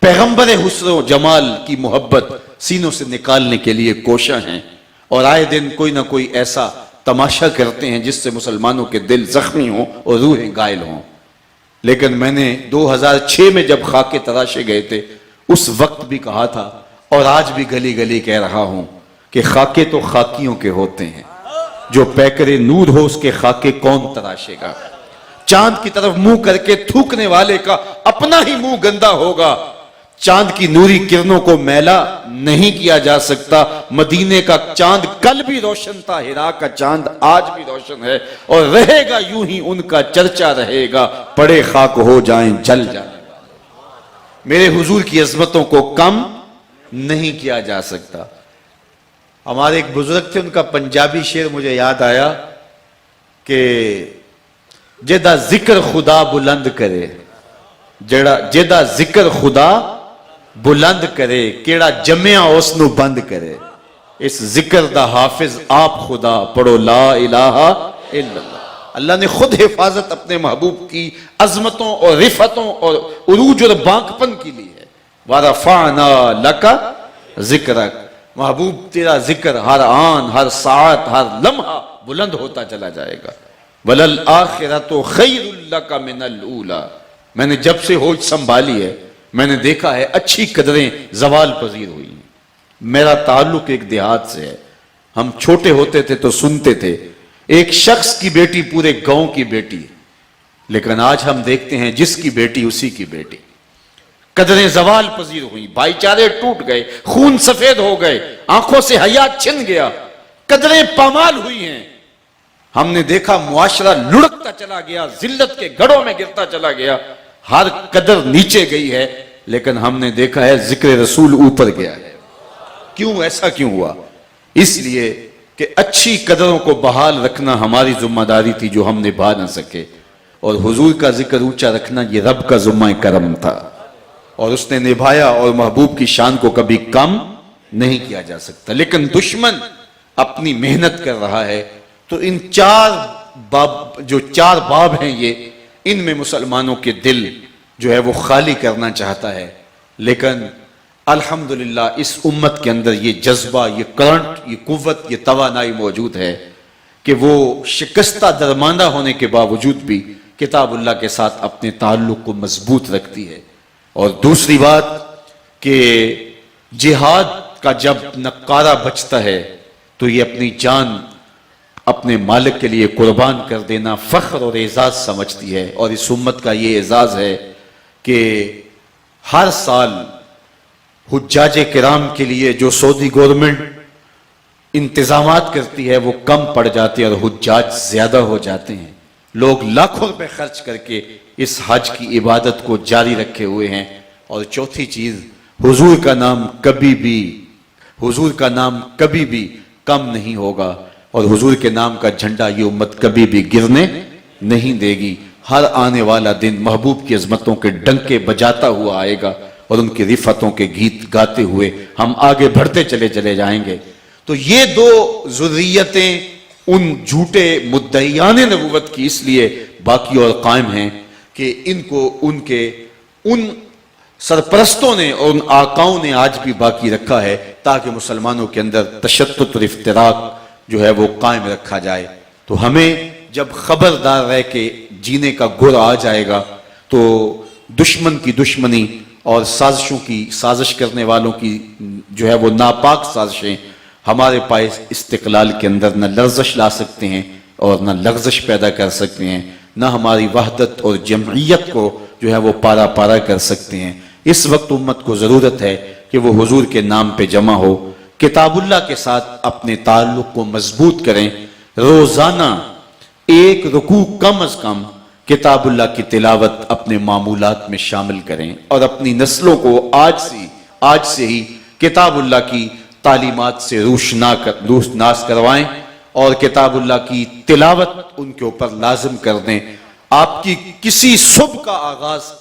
A: پیغمبر حسن و جمال کی محبت سینوں سے نکالنے کے لیے کوشاں ہیں، اور آئے دن کوئی نہ کوئی ایسا تماشا کرتے ہیں جس سے مسلمانوں کے دل زخمی ہوں اور روحیں گائل ہوں. لیکن میں نے 2006 میں جب خاکے تراشے گئے تھے، اس وقت بھی کہا تھا اور آج بھی گلی گلی کہہ رہا ہوں کہ خاکے تو خاکیوں کے ہوتے ہیں، جو پیکر نور ہو اس کے خاکے کون تراشے گا. چاند کی طرف منہ کر کے تھوکنے والے کا اپنا ہی منہ گندا ہوگا. چاند کی نوری کرنوں کو میلا نہیں کیا جا سکتا. مدینے کا چاند کل بھی روشن تھا، ہرا کا چاند آج بھی روشن ہے، اور رہے گا یوں ہی ان کا چرچا رہے گا، پڑے خاک ہو جائیں جل جائیں. میرے حضور کی عظمتوں کو کم نہیں کیا جا سکتا. ہمارے ایک بزرگ تھے، ان کا پنجابی شعر مجھے یاد آیا کہ جدا ذکر خدا بلند کرے، جدا ذکر خدا بلند کرے، کیڑا جمعہ اس نو بند کرے. اس ذکر دا حافظ آپ خدا، پڑھو لا الہ الا اللہ. اللہ نے خود حفاظت اپنے محبوب کی عظمتوں اور رفتوں اور عروج اور بانکپن کی لی ہے. وَرَفَعْنَا لَكَ ذِكْرَكَ. محبوب تیرا ذکر ہر آن، ہر ساعت، ہر لمحہ بلند ہوتا چلا جائے گا. وَلَلْآخِرَةُ خَيْرٌ لَكَ مِنَ الْأُولَى. میں نے جب سے ہوش سنبھالی ہے، میں نے دیکھا ہے اچھی قدریں زوال پذیر ہوئی ہیں. میرا تعلق ایک دیہات سے ہے. ہم چھوٹے ہوتے تھے تو سنتے تھے ایک شخص کی بیٹی پورے گاؤں کی بیٹی، لیکن آج ہم دیکھتے ہیں جس کی بیٹی اسی کی بیٹی. قدریں زوال پذیر ہوئی، بھائی چارے ٹوٹ گئے، خون سفید ہو گئے، آنکھوں سے حیا چھن گیا، قدریں پامال ہوئی ہیں. ہم نے دیکھا معاشرہ لڑکتا چلا گیا، ذلت کے گڑھوں میں گرتا چلا گیا، ہر قدر نیچے گئی ہے، لیکن ہم نے دیکھا ہے ذکر رسول اوپر گیا ہے. کیوں ایسا کیوں ہوا؟ اس لیے کہ اچھی قدروں کو بحال رکھنا ہماری ذمہ داری تھی جو ہم نبھا نہ سکے، اور حضور کا ذکر اونچا رکھنا یہ رب کا ذمہ کرم تھا، اور اس نے نبھایا، اور محبوب کی شان کو کبھی کم نہیں کیا جا سکتا. لیکن دشمن اپنی محنت کر رہا ہے. تو ان چار باب ہیں یہ، ان میں مسلمانوں کے دل جو ہے وہ خالی کرنا چاہتا ہے. لیکن الحمدللہ اس امت کے اندر یہ جذبہ، یہ کرنٹ، یہ قوت، یہ توانائی موجود ہے کہ وہ شکستہ درماندہ ہونے کے باوجود بھی کتاب اللہ کے ساتھ اپنے تعلق کو مضبوط رکھتی ہے۔ اور دوسری بات کہ جہاد کا جب نقارہ بچتا ہے تو یہ اپنی جان اپنے مالک کے لیے قربان کر دینا فخر اور اعزاز سمجھتی ہے۔ اور اس امت کا یہ اعزاز ہے کہ ہر سال حجاج کرام کے لیے جو سعودی گورنمنٹ انتظامات کرتی ہے وہ کم پڑ جاتے ہیں اور حجاج زیادہ ہو جاتے ہیں۔ لوگ لاکھوں روپے خرچ کر کے اس حج کی عبادت کو جاری رکھے ہوئے ہیں۔ اور چوتھی چیز، حضور کا نام کبھی بھی کم نہیں ہوگا، اور حضور کے نام کا جھنڈا یہ امت کبھی بھی گرنے نہیں دے گی۔ ہر آنے والا دن محبوب کی عظمتوں کے ڈنکے بجاتا ہوا آئے گا اور ان کی رفعتوں کے گیت گاتے ہوئے ہم آگے بڑھتے چلے جائیں گے۔ تو یہ دو ذریتیں ان جھوٹے مدعیان نبوت کی اس لیے باقی اور قائم ہیں کہ ان کو ان سرپرستوں نے اور ان آقاؤں نے آج بھی باقی رکھا ہے تاکہ مسلمانوں کے اندر تشدد اور افتراق جو ہے وہ قائم رکھا جائے۔ تو ہمیں جب خبردار رہ کے جینے کا گر آ جائے گا تو دشمن کی دشمنی اور سازشوں کی سازش کرنے والوں کی جو ہے وہ ناپاک سازشیں ہمارے پاس استقلال کے اندر نہ لرزش لا سکتے ہیں اور نہ لغزش پیدا کر سکتے ہیں، نہ ہماری وحدت اور جمعیت کو جو ہے وہ پارا کر سکتے ہیں۔ اس وقت امت کو ضرورت ہے کہ وہ حضور کے نام پہ جمع ہو، کتاب اللہ کے ساتھ اپنے تعلق کو مضبوط کریں، روزانہ ایک رکوع کم از کم کتاب اللہ کی تلاوت اپنے معمولات میں شامل کریں، اور اپنی نسلوں کو آج سے ہی کتاب اللہ کی تعلیمات سے روشناس کروائیں اور کتاب اللہ کی تلاوت ان کے اوپر لازم کر دیں۔ آپ کی کسی صبح کا آغاز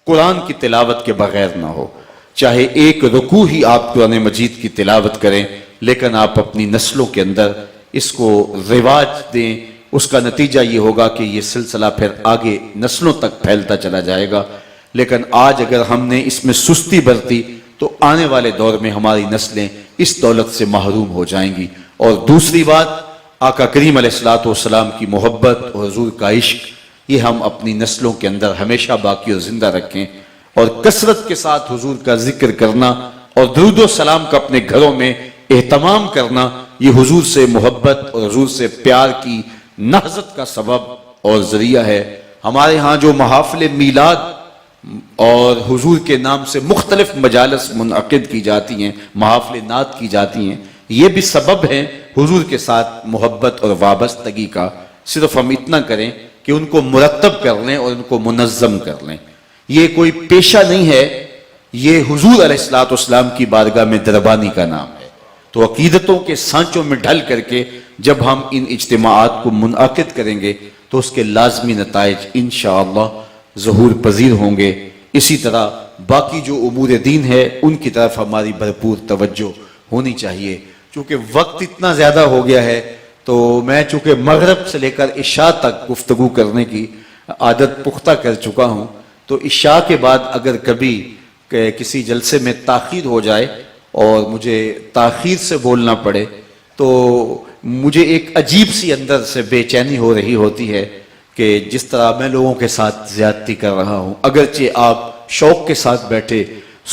A: قرآن کی تلاوت کے بغیر نہ ہو، چاہے ایک رکوع ہی آپ قرآن مجید کی تلاوت کریں، لیکن آپ اپنی نسلوں کے اندر اس کو رواج دیں۔ اس کا نتیجہ یہ ہوگا کہ یہ سلسلہ پھر آگے نسلوں تک پھیلتا چلا جائے گا۔ لیکن آج اگر ہم نے اس میں سستی برتی تو آنے والے دور میں ہماری نسلیں اس دولت سے محروم ہو جائیں گی۔ اور دوسری بات، آقا کریم علیہ السلام کی محبت اور حضور کا عشق، یہ ہم اپنی نسلوں کے اندر ہمیشہ باقی اور زندہ رکھیں، اور کثرت کے ساتھ حضور کا ذکر کرنا اور درود و سلام کا اپنے گھروں میں اہتمام کرنا، یہ حضور سے محبت اور حضور سے پیار کی نہضت کا سبب اور ذریعہ ہے۔ ہمارے ہاں جو محافل میلاد اور حضور کے نام سے مختلف مجالس منعقد کی جاتی ہیں، محافل نعت کی جاتی ہیں، یہ بھی سبب ہیں حضور کے ساتھ محبت اور وابستگی کا۔ صرف ہم اتنا کریں کہ ان کو مرتب کر لیں اور ان کو منظم کر لیں۔ یہ کوئی پیشہ نہیں ہے، یہ حضور علیہ السلام کی بارگاہ میں دربانی کا نام ہے۔ تو عقیدتوں کے سانچوں میں ڈھل کر کے جب ہم ان اجتماعات کو منعقد کریں گے تو اس کے لازمی نتائج انشاءاللہ ظہور پذیر ہوں گے۔ اسی طرح باقی جو امور دین ہے ان کی طرف ہماری بھرپور توجہ ہونی چاہیے۔ چونکہ وقت اتنا زیادہ ہو گیا ہے تو میں چونکہ مغرب سے لے کر عشاء تک گفتگو کرنے کی عادت پختہ کر چکا ہوں، تو عشاء کے بعد اگر کبھی کسی جلسے میں تاخیر ہو جائے اور مجھے تاخیر سے بولنا پڑے تو مجھے ایک عجیب سی اندر سے بے چینی ہو رہی ہوتی ہے کہ جس طرح میں لوگوں کے ساتھ زیادتی کر رہا ہوں۔ اگرچہ آپ شوق کے ساتھ بیٹھے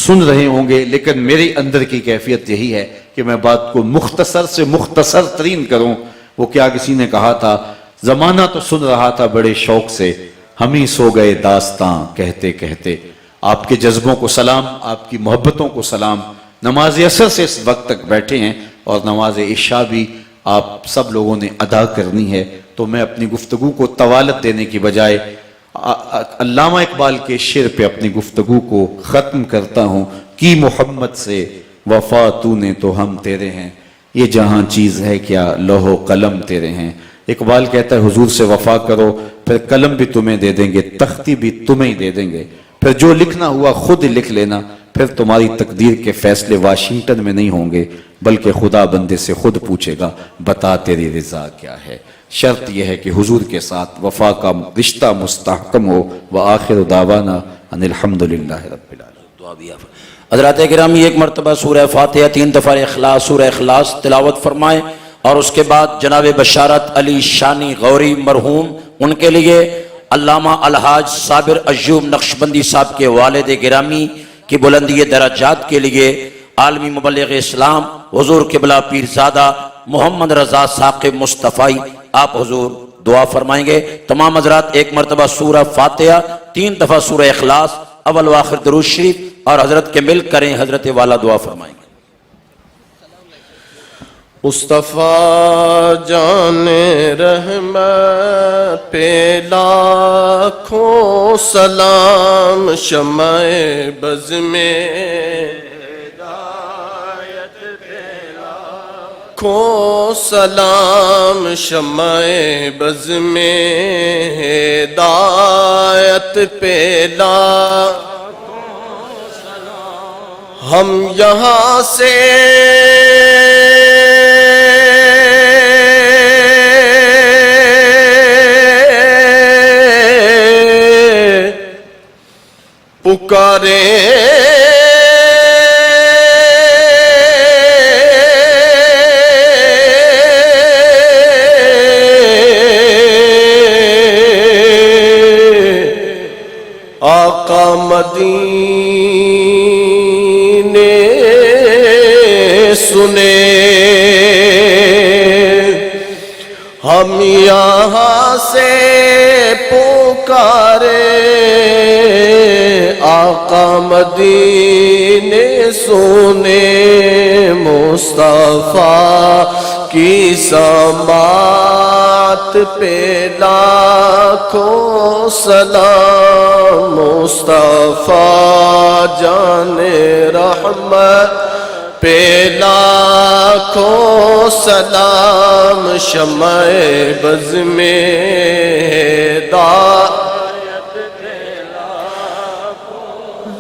A: سن رہے ہوں گے، لیکن میرے اندر کی کیفیت یہی ہے کہ میں بات کو مختصر سے مختصر ترین کروں۔ وہ کیا کسی نے کہا تھا، زمانہ تو سن رہا تھا بڑے شوق سے، ہم ہی سو گئے داستاں کہتے کہتے۔ آپ کے جذبوں کو سلام، آپ کی محبتوں کو سلام۔ نماز عصر سے اس وقت تک بیٹھے ہیں اور نماز عشاء بھی آپ سب لوگوں نے ادا کرنی ہے، تو میں اپنی گفتگو کو طوالت دینے کی بجائے علامہ اقبال کے شعر پہ اپنی گفتگو کو ختم کرتا ہوں۔ کی محمد سے وفا تو نے تو ہم تیرے ہیں، یہ جہاں چیز ہے کیا لوح و قلم تیرے ہیں۔ اقبال کہتا ہے حضور سے وفا کرو، پھر قلم بھی تمہیں دے دیں گے، تختی بھی تمہیں دے دیں گے، پھر جو لکھنا ہوا خود لکھ لینا، پھر تمہاری تقدیر کے فیصلے واشنگٹن میں نہیں ہوں گے بلکہ خدا بندے سے خود پوچھے گا بتا تیری رضا کیا ہے۔ شرط یہ ہے کہ حضور کے ساتھ وفا کا رشتہ مستحکم ہو۔ وآخر دعوانا ان الحمدللہ رب العالمین۔ دعا بھی
B: حضرات گرامی ایک مرتبہ سورہ فاتحہ 3 دفعہ اخلاص سورہ اخلاص تلاوت فرمائیں، اور اس کے بعد جناب بشارت علی شانی غوری مرحوم ان کے لیے علامہ الحاج صابر ایوب نقشبندی صاحب کے والد گرامی کی بلندی درجات کے لیے عالمی مبلغ اسلام حضور قبلہ پیرزادہ محمد رضا ثاقب مصطفی آپ حضور دعا فرمائیں گے۔ تمام حضرات ایک مرتبہ سورہ فاتحہ 3 دفعہ سورہ اخلاص اول و آخر درود شریف اور حضرت کے مل کریں، حضرت والا دعا فرمائیں گے۔
C: مصطفیٰ جان رحمت پہ لاکھوں سلام، شمع بز میں ہدایت پہ لاکھوں سلام، شمع بز میں ہدایت پہ لاکھوں سلام۔ ہم یہاں سے پکارے آقا مدینے سنے، ہم یہاں سے پکارے آقا مدینے سنے، مصطفیٰ کی سماعت پہ لاکھوں سلام، مصطفیٰ جان رحمت پہ لاکھوں سلام، شمع بز میں ہدایت پہ لاکھوں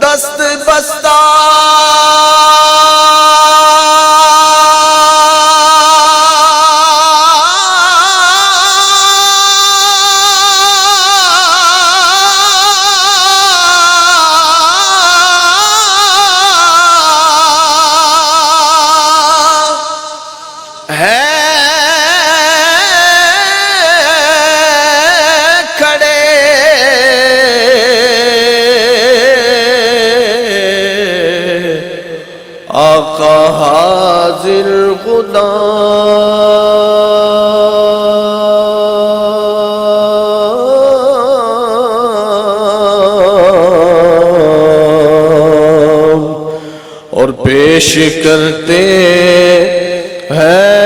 C: دست بستہ آقا حاضر غلام، اور پیش کرتے ہیں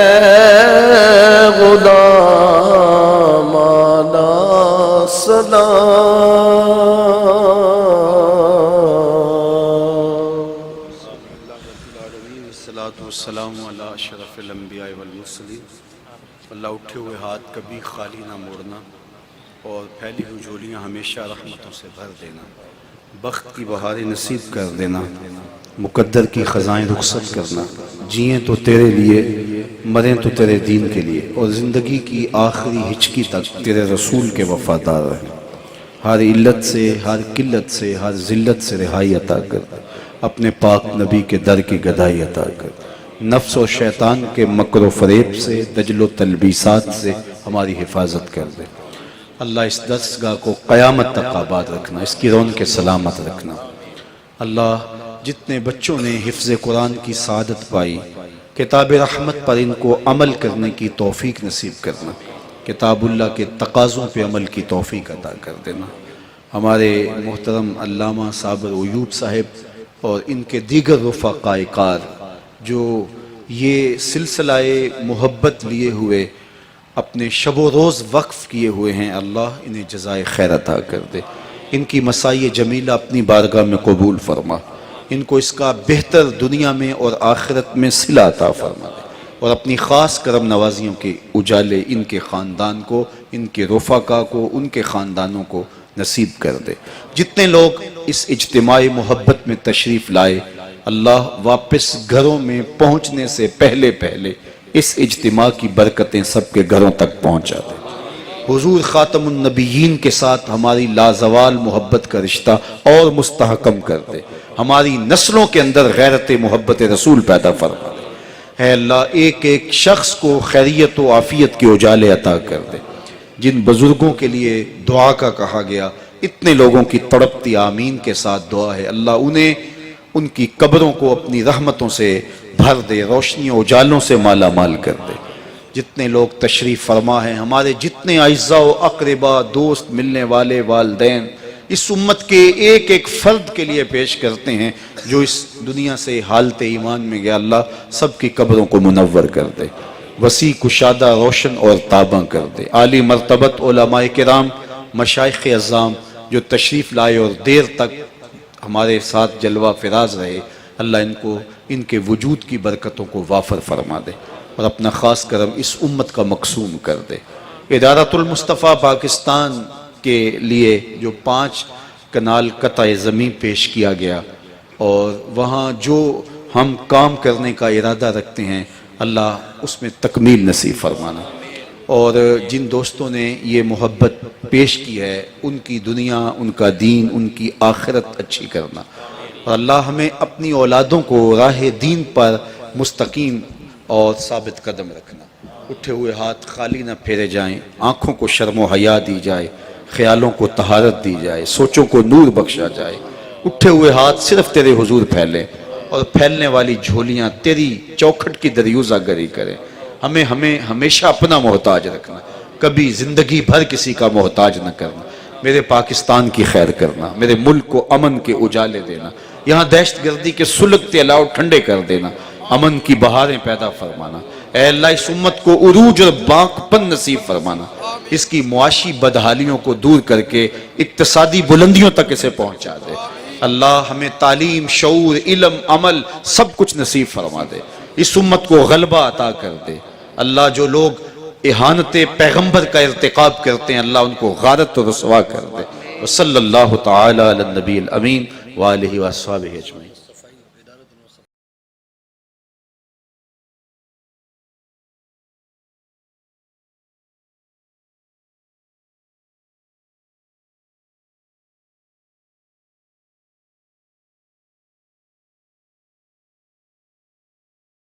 C: غلامانہ سلام۔
A: والسلام علی اشرف الانبیاء والمرسلین۔ اللہ اٹھے ہوئے ہاتھ کبھی خالی نہ موڑنا، اور پھیلی ہوئی جھولیاں ہمیشہ رحمتوں سے بھر دینا، بخت کی بہاریں نصیب کر دینا، مقدر کی خزائیں رخصت کرنا، جئیں تو تیرے لیے مریں تو تیرے دین کے لیے، اور زندگی کی آخری ہچکی تک تیرے رسول کے وفادار رہیں۔ ہر علت سے، ہر قلت سے، ہر ذلت سے رہائی عطا کر، اپنے پاک نبی کے در کی گدائی عطا کر، نفس و شیطان کے مکر و فریب سے، دجل و تلبیسات سے ہماری حفاظت کر دے۔ اللہ اس درسگاہ کو قیامت تک آباد رکھنا، اس کی رونق کے سلامت رکھنا۔ اللہ جتنے بچوں نے حفظ قرآن کی سعادت پائی، کتاب رحمت پر ان کو عمل کرنے کی توفیق نصیب کرنا، کتاب اللہ کے تقاضوں پہ عمل کی توفیق عطا کر دینا۔ ہمارے محترم علامہ صابر ایوب صاحب اور ان کے دیگر رفقاء کار جو یہ سلسلہ محبت لیے ہوئے اپنے شب و روز وقف کیے ہوئے ہیں، اللہ انہیں جزائے خیر عطا کر دے، ان کی مساعی جمیلہ اپنی بارگاہ میں قبول فرما، ان کو اس کا بہتر دنیا میں اور آخرت میں صلہ عطا فرما دے، اور اپنی خاص کرم نوازیوں کے اجالے ان کے خاندان کو، ان کے رفقاء کو، ان کے خاندانوں کو نصیب کر دے۔ جتنے لوگ اس اجتماع محبت میں تشریف لائے، اللہ واپس گھروں میں پہنچنے سے پہلے اس اجتماع کی برکتیں سب کے گھروں تک پہنچا دے۔ حضور خاتم النبیین کے ساتھ ہماری لازوال محبت کا رشتہ اور مستحکم کر دے۔ ہماری نسلوں کے اندر غیرت محبت رسول پیدا فرما دے۔ اے اللہ ایک ایک شخص کو خیریت و عافیت کے اجالے عطا کر دے۔ جن بزرگوں کے لیے دعا کا کہا گیا، اتنے لوگوں کی تڑپتی آمین کے ساتھ دعا ہے، اللہ انہیں ان کی قبروں کو اپنی رحمتوں سے بھر دے، روشنیوں اجالوں سے مالا مال کر دے۔ جتنے لوگ تشریف فرما ہیں، ہمارے جتنے اعزاء و اقربا، دوست، ملنے والے، والدین، اس امت کے ایک ایک فرد کے لیے پیش کرتے ہیں جو اس دنیا سے حالت ایمان میں گیا، اللہ سب کی قبروں کو منور کر دے، وسیع کشادہ، روشن اور تاباں کر دے۔ عالی مرتبت علماء کرام، مشائخ اعظام جو تشریف لائے اور دیر تک ہمارے ساتھ جلوہ فراز رہے، اللہ ان کو ان کے وجود کی برکتوں کو وافر فرما دے اور اپنا خاص کرم اس امت کا مقسوم کر دے۔ ادارۃ المصطفیٰ پاکستان کے لیے جو 5 کنال قطع زمین پیش کیا گیا، اور وہاں جو ہم کام کرنے کا ارادہ رکھتے ہیں، اللہ اس میں تکمیل نصیب فرمانا، اور جن دوستوں نے یہ محبت پیش کی ہے ان کی دنیا، ان کا دین، ان کی آخرت اچھی کرنا، اور اللہ ہمیں اپنی اولادوں کو راہ دین پر مستقیم اور ثابت قدم رکھنا۔ اٹھے ہوئے ہاتھ خالی نہ پھیرے جائیں، آنکھوں کو شرم و حیا دی جائے، خیالوں کو طہارت دی جائے، سوچوں کو نور بخشا جائے۔ اٹھے ہوئے ہاتھ صرف تیرے حضور پھیلے، اور پھیلنے والی جھولیاں تیری چوکھٹ کی دریوزہ گری کریں۔ ہمیں ہمیشہ اپنا محتاج رکھنا، کبھی زندگی بھر کسی کا محتاج نہ کرنا۔ میرے پاکستان کی خیر کرنا، میرے ملک کو امن کے اجالے دینا، یہاں دہشت گردی کے سلگتے الاؤ ٹھنڈے کر دینا، امن کی بہاریں پیدا فرمانا۔ اے اللہ اس امت کو عروج اور باق پن نصیب فرمانا، اس کی معاشی بدحالیوں کو دور کر کے اقتصادی بلندیوں تک اسے پہنچا دے۔ اللہ ہمیں تعلیم، شعور، علم، عمل سب کچھ نصیب فرما دے، اس امت کو غلبہ عطا کر دے۔ اللہ جو لوگ اہانت پیغمبر کا ارتکاب کرتے ہیں، اللہ ان کو غارت و رسوا کر دے۔ وصلی اللہ تعالی علی النبی الامین وآلہ وصحبہ اجمعین۔